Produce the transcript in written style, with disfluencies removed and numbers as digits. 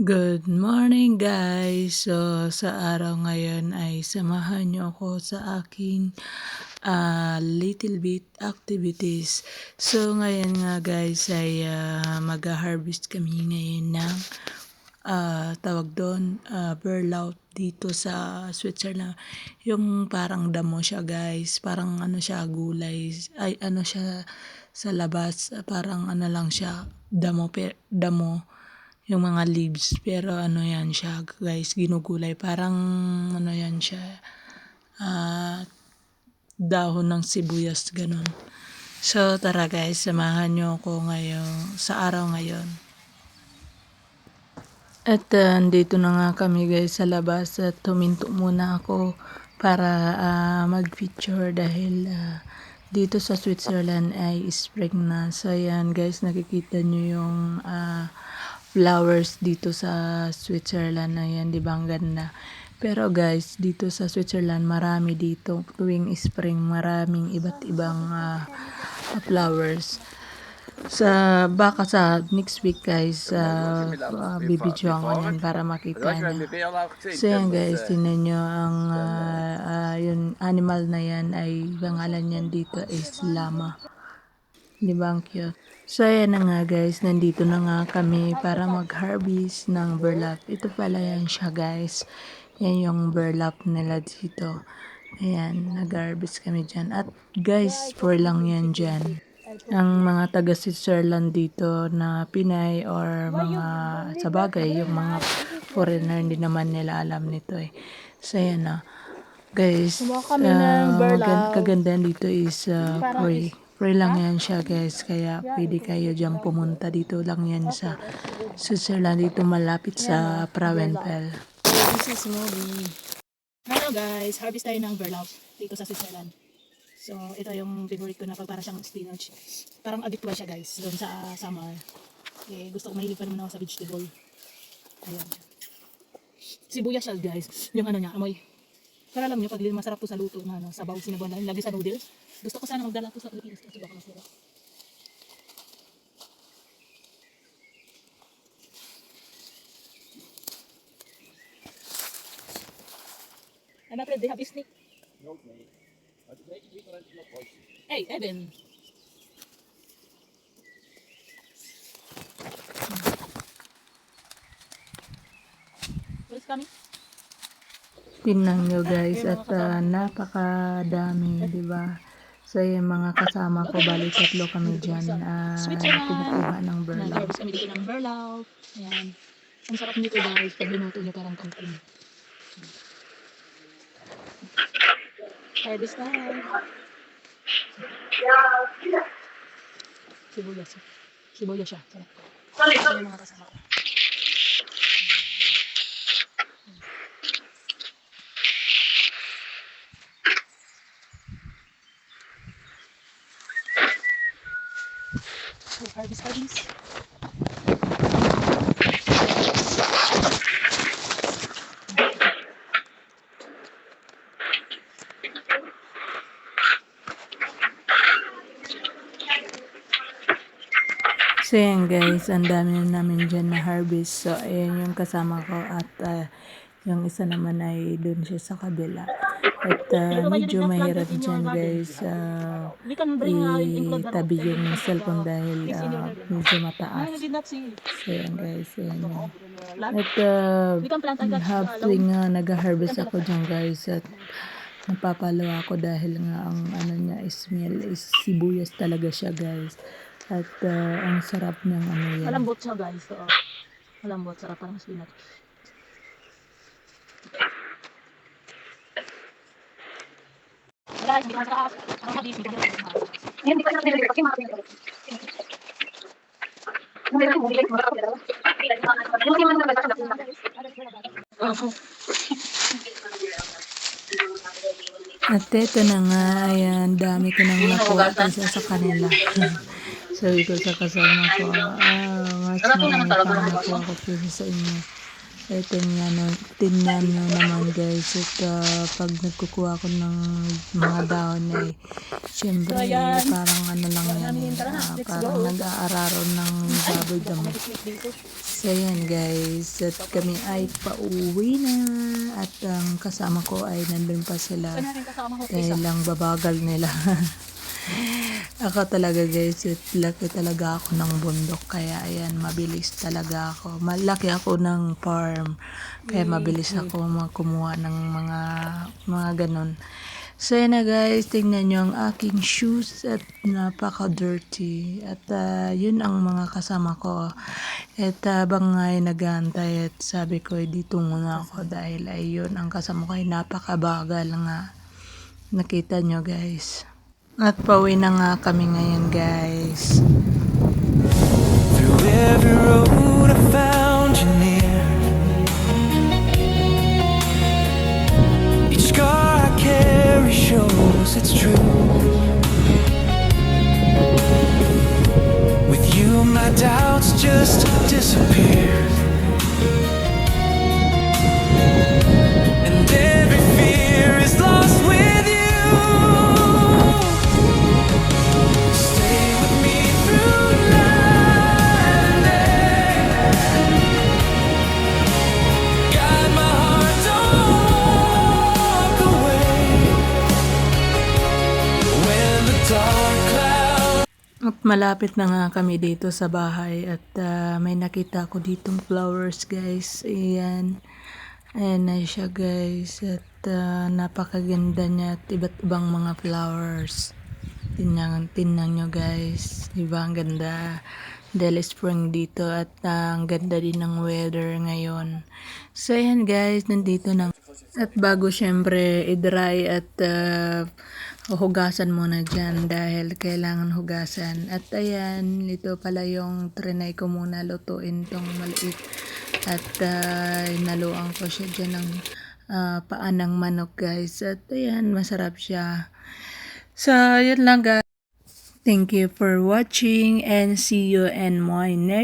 Good morning guys! So sa araw ngayon ay samahan niyo ako sa aking little bit activities. So ngayon nga guys ay mag-harvest kami ngayon ng tawag doon burlap dito sa Switzerland. Yung parang damo siya guys, parang ano siya gulay, ay ano siya sa labas, parang ano lang siya damo yung mga leaves, pero ano yan siya guys, ginugulay, parang ano yan siya, ah, dahon ng sibuyas ganun. So tara guys, samahan nyo ako ngayon sa araw ngayon. At dito na nga kami guys sa labas at huminto muna ako para mag-picture dahil dito sa Switzerland ay spring na. So ayan guys, nakikita nyo yung flowers dito sa Switzerland. Ayan, di ba ang ganda? Pero guys, dito sa Switzerland marami dito tuwing spring, maraming iba't ibang flowers. Baka sa next week guys, bibidyoan ko yan para makita nyo. So yan guys, tinan nyo ang yung animal na yan ay pangalan yan dito is llama. Di ba ang cute? So ayan na nga guys, nandito na nga kami para mag-harvest ng burlap. Ito pala yan siya guys. Yan yung burlap nila dito. Ayan, nag-harvest kami dyan. At guys, for lang yan dyan. Ang mga taga Switzerland dito na Pinay or mga sa bagay, yung mga foreigner, hindi naman nila alam nito eh. So ayan na. Guys, kagandahan dito is free. Free lang yan siya guys, kaya pwede kayo dyan pumunta. Dito lang yan sa Switzerland, dito malapit sa Frauenfeld. This is movie. Hello guys, harvest tayo ng burlap dito sa Switzerland. So ito yung favorite ko na para siyang spinach. Parang addictive siya guys, doon sa summer. Eh, gusto ko, mahilig pa naman ako sa vegetable. Ayan. Sibuyas siya guys, yung ano niya, amoy. Para alam niyo, pag masarap to sa luto na ano, sabaw, sinabaw na lagi sa noodles. Gusto ko sana magdala to sa Pilipinas kasi baka masarap. I'm afraid they have a snake. No, nee. Maar het weet niet waar het nog was. Hey, Evan. What's coming? Tingnan nyo guys, at napakadami, di ba? So yung mga kasama ko, bali 3 kami dyan, kumukuha ng burlap. Nag-harvest kami dito ng burlap. Ayan. Ang sarap nito guys, pag binuto nyo parang kangkong. Harvest time. Sibuyas. Sibuyas siya. Sarap. Ito yung mga kasama ko. So, harvest. So yan guys, ang dami na namin dyan na harvest. So ayan yung kasama ko at yung isa naman ay dun siya sa kabila. At medyo mahirap dyan guys, itabi yung cellphone dahil medyo mataas. So yan guys, ayan yan. At tuwing nag-harvest ako dyan guys, at napapalawa ako dahil nga ang ano niya smell is sibuyas talaga siya guys. At ang sarap ng ano yan. Malambot siya guys. So, malambot. Sarap parang spinach. Wala, hindi ka masarap. Ang hadis, hindi ka masarap. Hindi ko masarap nilagay kasi mga pinagawin. At ito na nga, ayan, dami ko nang nakuha isa sa kanila. Sabi ko sa kasama ko, mas marami pang nakuha ko kaysa sa inyo. tingnan nyo naman guys, at pag nagkukuha ko ng mga dahon ay syempre So, ayan. parang ano lang Wala yan, namin. Tara na, let's parang go. nag-aararo ng baboy damo. Dito. So yan guys, at kami ay pauwi na, at ang kasama ko ay nandun pa sila, Saan natin kasama ko? dahil lang babagal nila. Ako talaga guys, laki talaga ako ng bundok, kaya ayan, mabilis talaga ako. Malaki ako ng farm, kaya mabilis ako kumuha ng mga ganun. So yan na guys, tingnan nyo ang aking shoes at napaka-dirty. At yun ang mga kasama ko. At habang ay nag-aantay, at sabi ko dito muna ako dahil ayun ang kasama ko ay napakabagal nga. Nakita nyo guys. At pauwi na nga kami ngayon guys. Through every road I found you near. Each scar I carry shows it's true. With you my doubts just disappear. And every fear is lost with you. Stay with me through night and day. Guide my heart, don't walk away. When the dark clouds At malapit na nga kami dito sa bahay, at may nakita ko ditong flowers guys. Ayan. Ayan na siya guys, at napakaganda niya, at iba't ibang mga flowers. Tingnan nyo guys, diba ang ganda, dahil spring dito, at ang ganda din ng weather ngayon. So ayan guys, nandito na. At bago syempre i-dry, at hugasan muna dyan dahil kailangan hugasan. At ayan, ito pala yung trinay ko muna lutuin tong maliit. At naluang ko siya dyan ng paan ng manok guys. At ayan, masarap siya. So, yun lang guys. Thank you for watching, and see you in my next